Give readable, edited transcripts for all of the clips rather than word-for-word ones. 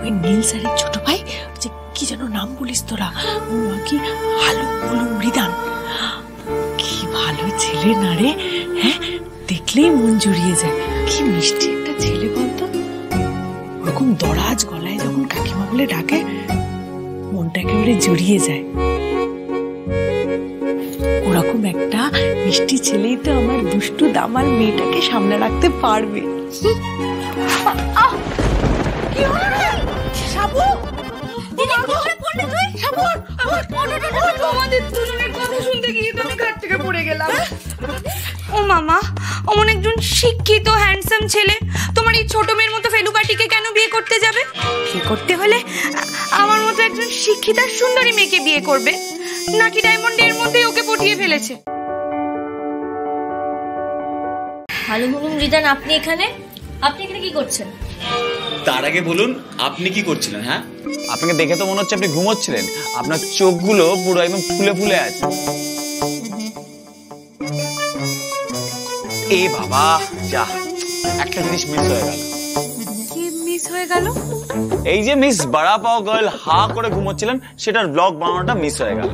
ওই নীল স্যারের ছোট ভাই, যে কি যেন নাম বলিস তোরা, কি আলু বলু মৃদান, কি ভালো ছেলে না রে। হ্যাঁ, দেখলেই মন জুড়িয়ে যায়। কি মিষ্টি একটা ছেলে বলতো। ওরকম দরাজ গলায় যখন কাকিমা বলে ডাকে, মনটা একেবারে জুড়িয়ে যায়। ওরকম একটা মিষ্টি ছেলেই তো আমার দুষ্টু দামাল মেয়েটাকে সামনে রাখতে পারবে। ও মামা, অমন একজন শিক্ষিত হ্যান্ডসাম ছেলে তোমার এই ছোট মেয়ের মতো ফেলুবাটিকে কেন বিয়ে করতে যাবে? বিয়ে করতে হলে আমার মতো একজন শিক্ষিতা সুন্দরী মেয়েকে বিয়ে করবে, নাকি ডায়মন্ডের মধ্যে ওকে পটিয়ে ফেলেছে? ভালো বলুন রিদান, আপনি এখানে কি করছেন? তার আগে বলুন আপনি কি করছিলেন? হ্যাঁ, আপনাকে দেখে তো মনে হচ্ছে আপনি ঘুমোচ্ছিলেন। আপনার চোখগুলো পুরো একদম ফুলে ফুলে আছে। এ বাবা, যা একটা জিনিস মিস হয়ে গেল। কি মিস হয়ে গেল? এই যে মিস বড়া পাও গার্ল হা করে ঘুমোচ্ছিলেন, সেটার ব্লগ বানানোটা মিস হয়ে গেল।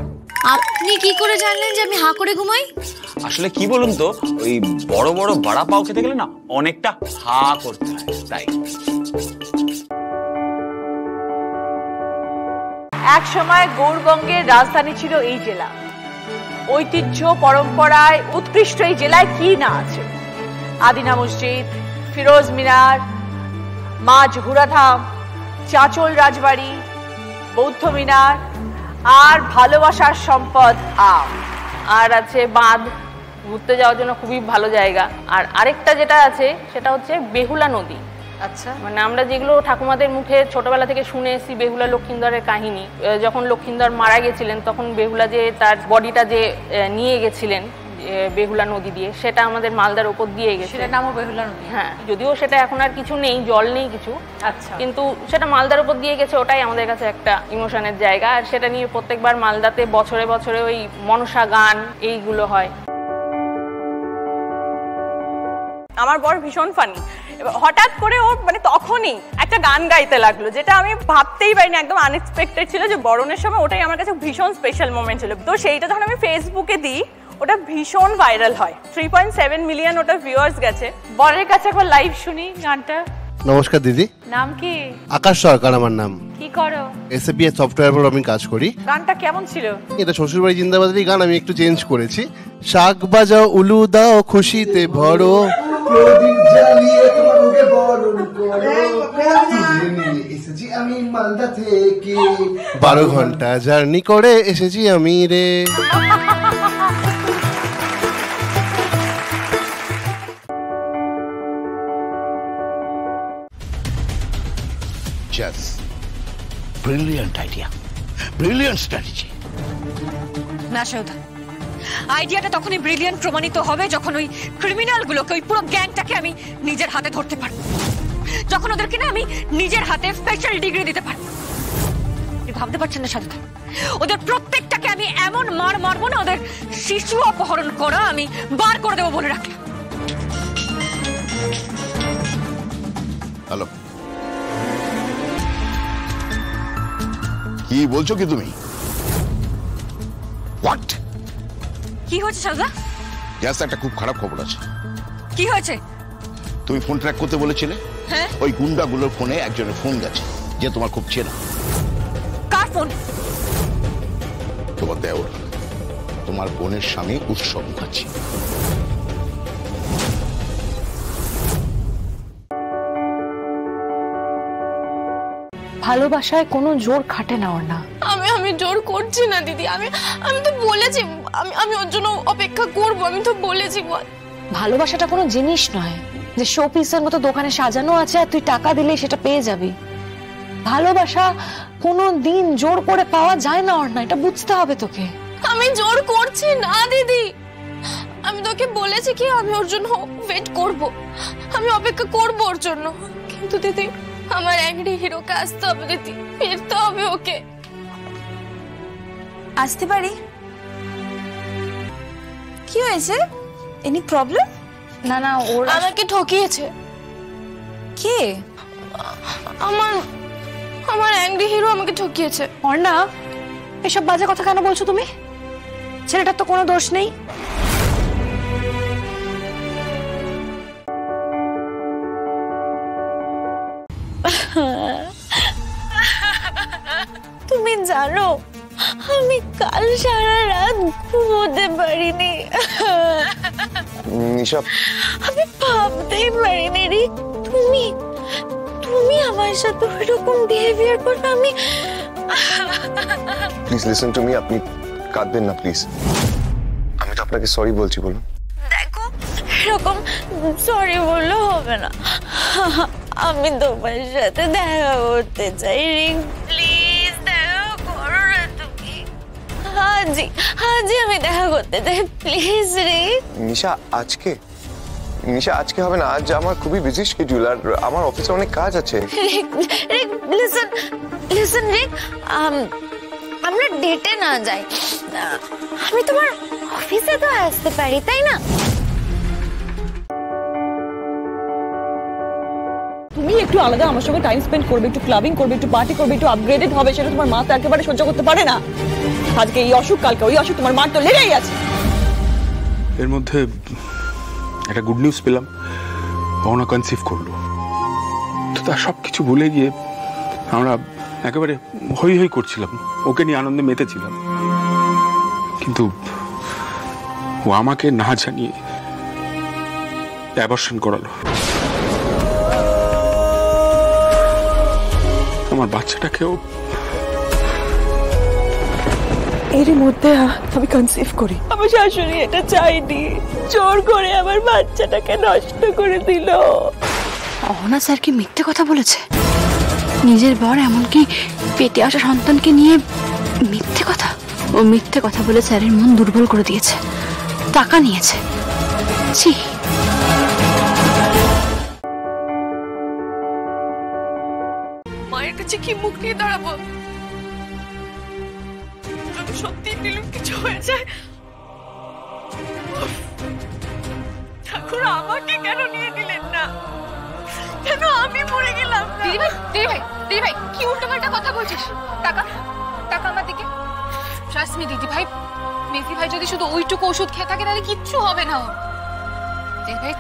আপনি কি করে জানলেন যে আমি হা করে ঘুমাই? আসলে কি বলুন তো, ওই বড় বড় বড়া পাও খেতে গেলে না অনেকটা হা করতে হয়, তাই। এক সময় গৌরবঙ্গের রাজধানী ছিল এই জেলা। ঐতিহ্য পরম্পরায় উৎকৃষ্ট এই জেলায় কি না আছে? আদিনা মসজিদ, ফিরোজ মিনার, মা জহুরা ধাম, চাচল রাজবাড়ি, বৌদ্ধ মিনার, আর ভালোবাসার সম্পদ আম। আর আছে বাঁধ, ঘুরতে যাওয়ার জন্য খুবই ভালো জায়গা। আর আরেকটা যেটা আছে সেটা হচ্ছে বেহুলা নদী। আচ্ছা, মানে আমরা যেগুলো ঠাকুমাদের মুখে ছোটবেলা থেকে শুনে এসেছি বেহুলা লক্ষিন্দরের কাহিনী, যখন লক্ষিন্দর মারা গেছিলেন তখন বেহুলা যে তার বডিটা যে নিয়ে গেছিলেন বেহুলা নদী দিয়ে, সেটা আমাদের মালদার উপর দিয়ে গেছে, সেটার নামও বেহুলা নদী। হ্যাঁ, যদিও সেটা এখন আর কিছু নেই, জল নেই কিছু। আচ্ছা, কিন্তু সেটা মালদার উপর দিয়ে গেছে, ওটাই আমাদের কাছে একটা ইমোশনের জায়গা। আর সেটা নিয়ে প্রত্যেকবার মালদাতে বছরে বছরে ওই মনসা গান এইগুলো হয়। আমার বর ভীষণ ফানি। হঠাৎ করে ও মানে তখনই একটা গান গাইতে লাগলো, যেটা আমি ভাবতেই পারিনি, একদম আনএক্সপেক্টেড ছিল। যে বরণের সময় ওটাই আমার কাছে ভীষণ স্পেশাল মোমেন্ট ছিল। তো সেইটা যখন আমি ফেসবুকে দিই, ওটা ভীষণ ভাইরাল হয়। 3.7 মিলিয়ন ওটা ভিউয়ার্স গেছে। বরের কাছে একবার লাইভ শুনি গানটা। নমস্কার দিদি। নাম কি? আকাশ সরকার আমার নাম। কি করো? এসএপি এর সফটওয়্যার উপর আমি কাজ করি। গানটা কেমন ছিল? এটা শ্বশুরবাড়ি জিন্দাবাদেরই গান, আমি একটু চেঞ্জ করেছি। শাক বাজাও উলু দাও খুশিতে ভরো, প্রদীপ জ্বালিয়ে তোমাকে বরণ করো, তুলে নিয়ে এসেছি আমি মালদা থেকে, 12 ঘন্টা জার্নি করে এসেছি আমি রে। Just brilliant idea, brilliant strategy. না সৌধা, আইডিয়াটা তখনই ব্রিলিয়ান্ট প্রমাণিত হবে যখন ওই ক্রিমিনালগুলোকে, ওই পুরো গ্যাংটাকে আমি নিজের হাতে ধরতে পারবো, যখন ওদেরকে না আমি নিজের হাতে স্পেশাল ডিগ্রি দিতে পারবো। ভাবতে পারছেন না সাধুদা, ওদের প্রত্যেকটাকে আমি এমন মার মারবো না, ওদের শিশু অপহরণ করা আমি বার করে দেবো বলে রাখলাম। হ্যালো, কি বলছো কি তুমি? হোয়াট? কি হয়েছে সাধুদা? জাস্ট একটা খুব খারাপ খবর আছে। কি হয়েছে? তুমি ফোন ট্র্যাক করতে বলেছিলে, হ্যাঁ, ওই গুন্ডাগুলোর ফোনে একজনের ফোন গেছে যে তোমার খুব চেনা। কার ফোন? তোমার দেওর, তোমার বোনের স্বামী উৎসব মুখার্জি। ভালোবাসায় কোনো জোর খাটে না ওর না। আমি জোর করছি না দিদি, আমি তো বলেছি আমি ওর জন্য অপেক্ষা করব, আমি তো বলেছি। ভালোবাসাটা কোনো জিনিস নয় যে শো পিসের মতো দোকানে সাজানো আছে আর তুই টাকা দিলে সেটা পেয়ে যাবি। ভালোবাসা কোনো দিন জোর করে পাওয়া যায় না ওর না, এটা বুঝতে হবে তোকে। আমি জোর করছি না দিদি, আমি তোকে বলেছি কি আমি ওর জন্য ওয়েট করব, আমি অপেক্ষা করব ওর জন্য। কিন্তু দিদি আমার অ্যাংরি হিরোকে আসতে হবে দিদি, ফিরতে হবে ওকে। আসতে পারি? কি হয়েছে? Any problem? না না, ওর আমাকে ঠকিয়েছে। কে? আমার আজকে হিরো আমাকে ঠকিয়েছে। অর্ণা, এসব বাজে কথা কেন বলছো তুমি? ছেলেটার তো কোনো দোষ নেই। তুমি জানো আমি কাল সারা রাত ঘুমোতে পারিনি। নিশা, আমি ভাবতেই পারিনি রে তুমি তুমি আমার সাথে এরকম বিহেভিয়ার করবে। আমি প্লিজ লিসেন টু মি, আপনি কাঁদবেন না প্লিজ। আমি তো আপনাকে সরি বলছি, বলুন। দেখো, এরকম সরি বললে হবে না। আমি তোমার সাথে দেখা করতে চাই রিং, প্লিজ দেখা করো না তুমি। আজই আমি দেখা করতে চাই, প্লিজ রিং। নিশা, আজকে হবে না। আজ আমার খুবই বিজি শিডিউল, আর আমার অফিসে অনেক কাজ আছে। লিসেন রিক, আমরা ডেটে না যাই, আমি তোমার অফিসে তো আসতে পারি, তাই না? তুমি একটু আলাদা আমার সঙ্গে টাইম স্পেন্ড করবে, একটু ক্লাবিং করবে, একটু পার্টি করবে, একটু আপগ্রেডেড হবে, সেটা তোমার মা তো একেবারে সহ্য করতে পারে না। আজকে এই অসুখ, কালকে ওই অসুখ, তোমার মার তো লেগেই আছে। এর মধ্যে একটা গুড নিউজ পেলাম, অহনা কনসিভ করলো। তো তার সবকিছু ভুলে গিয়ে আমরা একেবারে হই হই করছিলাম, ওকে নিয়ে আনন্দে মেতেছিলাম। কিন্তু ও আমাকে না জানিয়ে অ্যাবর্শন করালো। আমার বাচ্চাটাকেও এরই মধ্যে আমি কনসিভ করি। আমার শাশুড়ি এটা চাইনি, জোর করে আমার বাচ্চাটাকে নষ্ট করে দিল। অহনা স্যার কি মিথ্যে কথা বলেছে? নিজের বর এমনকি পেটে আসা সন্তানকে নিয়ে মিথ্যে কথা? ও মিথ্যে কথা বলে স্যারের মন দুর্বল করে দিয়েছে, টাকা নিয়েছে। ছি, মায়ের কাছে কি মুখ নিয়ে দাঁড়াবো? যদি সত্যি নীলুর কিছু হয়ে যায়, ঠাকুর আমাকে কেন নিয়ে দিলেন না? কেন আমি মরে গেলাম? দিদি ভাই কি উল্টোপাল্টা কথা বলছিস? টাকা আমার দিকে। ট্রাস্ট মি দিদি ভাই, মেসি ভাই যদি শুধু ওইটুকু ওষুধ খেয়ে থাকে তাহলে কিচ্ছু হবে না ওর। দিদি ভাই,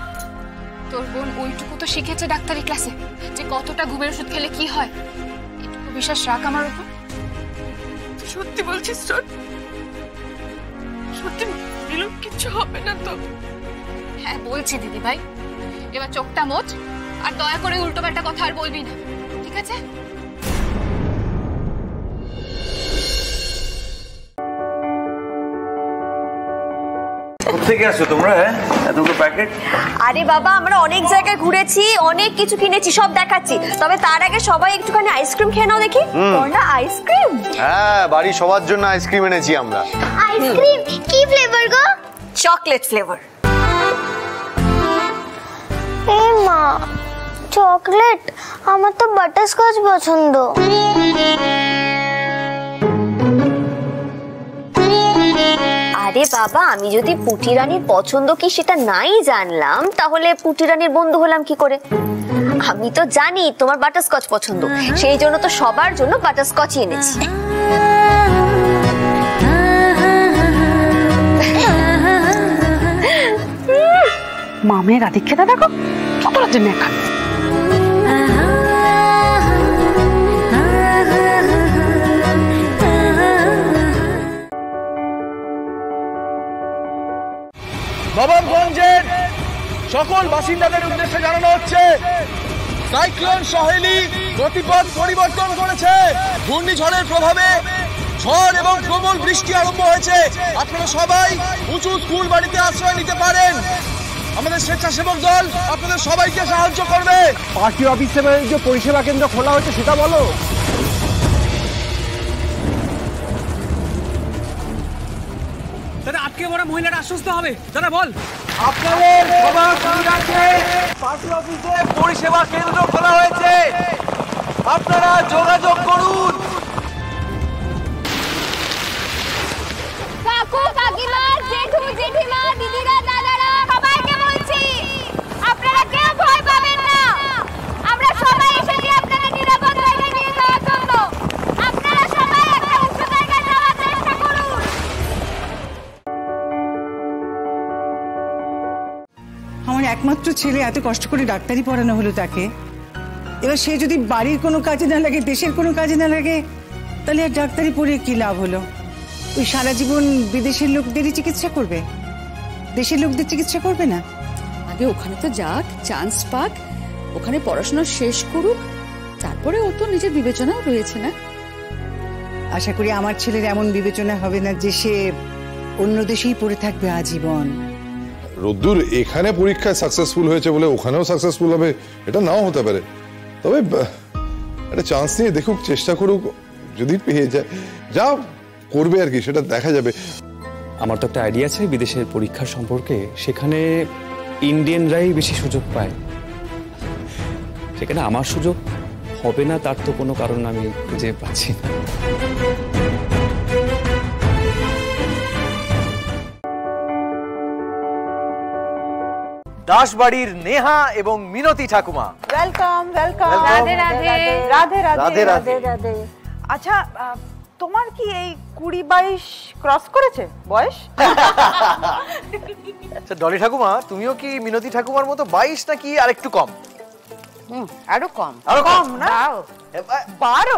তোর বোন ওইটুকু তো শিখেছে ডাক্তারি ক্লাসে, যে কতটা ঘুমের ওষুধ খেলে কি হয়। এটুকু বিশ্বাস রাখ আমার উপর। সত্যি বলছিস তোর? সত্যি নীলুর কিচ্ছু হবে না তো? হ্যাঁ বলছি দিদি ভাই, এবার চোখটা মোচ, আর দয়া করে উল্টোপাল্টা কথা আর বলবি না, ঠিক আছে? কোথেকে আসো তোমরা? এতগুলো প্যাকেট? আরে বাবা, আমরা অনেক জায়গায় ঘুরেছি, অনেক কিছু কিনেছি, সব দেখাচ্ছি। তবে তার আগে সবাই একটুখানি আইসক্রিম খেয়ে নাও দেখি। না আইসক্রিম? হ্যাঁ, বাড়ি সবার জন্য আইসক্রিম এনেছি আমরা। আইসক্রিম কি ফ্লেভার গো? Chocolate flavour. এই মা, চকলেট? আমার তো বাটারস্কচ পছন্দ। আরে বাবা, আমি যদি পুটি রানীর পছন্দ কি সেটা নাই জানলাম, তাহলে পুটি রানীর বন্ধু হলাম কি করে? আমি তো জানি তোমার বাটারস্কচ পছন্দ, সেই জন্য তো সবার জন্য বাটারস্কচই এনেছি। মামের আদিক্ষেতা দেখো, কত রাতের মেকা। নবাবগঞ্জের সকল বাসিন্দাদের উদ্দেশ্যে জানানো হচ্ছে, সাইক্লোন সহেলি গতিপথ পরিবর্তন করেছে। ঘূর্ণিঝড়ের প্রভাবে ঝড় এবং প্রবল বৃষ্টি আরম্ভ হয়েছে। আপনারা সবাই উঁচু স্কুল বাড়িতে আশ্রয় নিতে পারেন। আমাদের স্বেচ্ছাসেবক দল আপনাদের সবাইকে সাহায্য করবে। পার্টি অফিসে যে পরিষেবা কেন্দ্র খোলা হয়েছে সেটা বলো। দাদা, আটকে পড়া মহিলারা আশ্বস্ত হবে। দাদা বল। আপনাদের সবার সুবিধার্থে পার্টি অফিসে পরিষেবা কেন্দ্র খোলা হয়েছে, আপনারা যোগাযোগ করুন। কাকু কাকিমা, জেঠু জেঠিমা, দিদিরা দাদারা, সবাইকে বলছি আপনারা কেউ ভয় পাবেন না। আমরা সবাই এসেছি আপনারা নিরাপদ জায়গায় নিয়ে যাওয়ার জন্য। একমাত্র ছেলে, এত কষ্ট করে ডাক্তারি পড়ানো হলো তাকে, এবার সে যদি বাড়ির কোনো কাজে না লাগে, দেশের কোনো কাজে না লাগে, তাহলে আর ডাক্তারি পড়ে কি লাভ হলো? ওই সারা জীবন বিদেশের লোকদেরই চিকিৎসা করবে, দেশের লোকদের চিকিৎসা করবে না? আগে ওখানে তো যাক, চান্স পাক, ওখানে পড়াশোনা শেষ করুক, তারপরে ও তো নিজের বিবেচনাও রয়েছে না? আশা করি আমার ছেলের এমন বিবেচনা হবে না যে সে অন্য দেশেই পড়ে থাকবে আজীবন। রোদ্দুর এখানে পরীক্ষায় সাকসেসফুল হয়েছে বলে ওখানেও সাকসেসফুল হবে এটা নাও হতে পারে, তবে একটা চান্স নিয়ে দেখুক, চেষ্টা করুক, যদি পেয়ে যায় যা করবে আর কি সেটা দেখা যাবে। আমার তো একটা আইডিয়া আছে বিদেশের পরীক্ষা সম্পর্কে, সেখানে ইন্ডিয়ানরাই বেশি সুযোগ পায়, সেখানে আমার সুযোগ হবে না তার তো কোনো কারণ আমি খুঁজে পাচ্ছি না। দাসবাড়ির নেহা এবং মিনতি ঠাকুমা, ওয়েলকাম ওয়েলকাম। রাধে রাধে। রাধে রাধে রাধে রাধে। আচ্ছা, তোমার কি এই 20-22 ক্রস করেছে বয়স? আচ্ছা ডলি ঠাকুমা, তুমিও কি মিনতি ঠাকুমার মতো 22 নাকি আর একটু কম? আরো কম। আরো কম না? 12।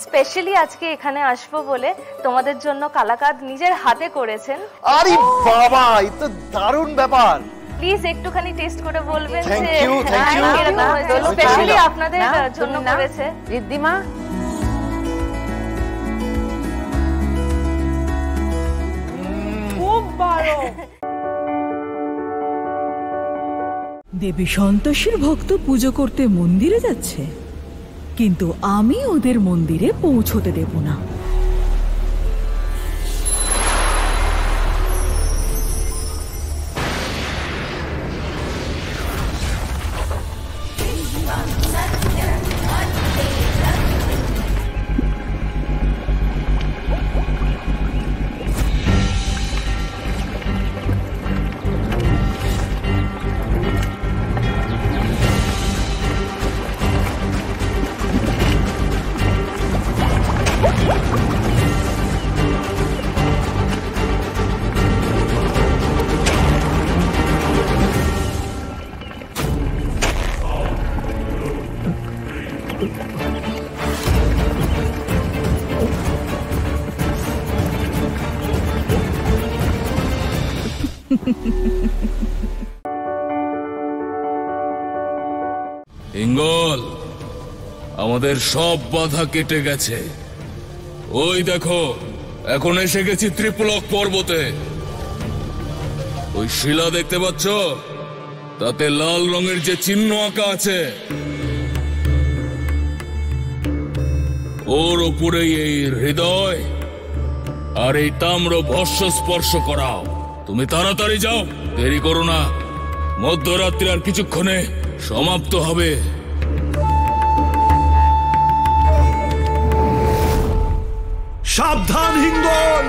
স্পেশালি আজকে এখানে আসবো বলে তোমাদের জন্য কালাকাদ নিজের হাতে করেছেন। আরে বাবা, এই তো দারুণ ব্যাপার। প্লিজ একটুখানি টেস্ট করে বলবেন যে থ্যাংক ইউ। স্পেশালি আপনাদের জন্য করেছে রিদ্ধিমা। খুব ভালো। দেবী সন্তোষীর ভক্ত পুজো করতে মন্দিরে যাচ্ছে, কিন্তু আমি ওদের মন্দিরে পৌঁছতে দেব না। হিঙ্গল, আমাদের সব বাধা কেটে গেছে। ওই দেখো, এখন এসে গেছি ত্রিপুলক পর্বতে। ওই শিলা দেখতে পাচ্ছ? তাতে লাল রঙের যে চিহ্ন আঁকা আছে, ওর উপরেই এই হৃদয় আর এই তাম্র ভস্য স্পর্শ করাও। তুমি তাড়াতাড়ি যাও, দেরি করো না, মধ্যরাত্রি আর কিছুক্ষণে সমাপ্ত হবে। সাবধান হিঙ্গল,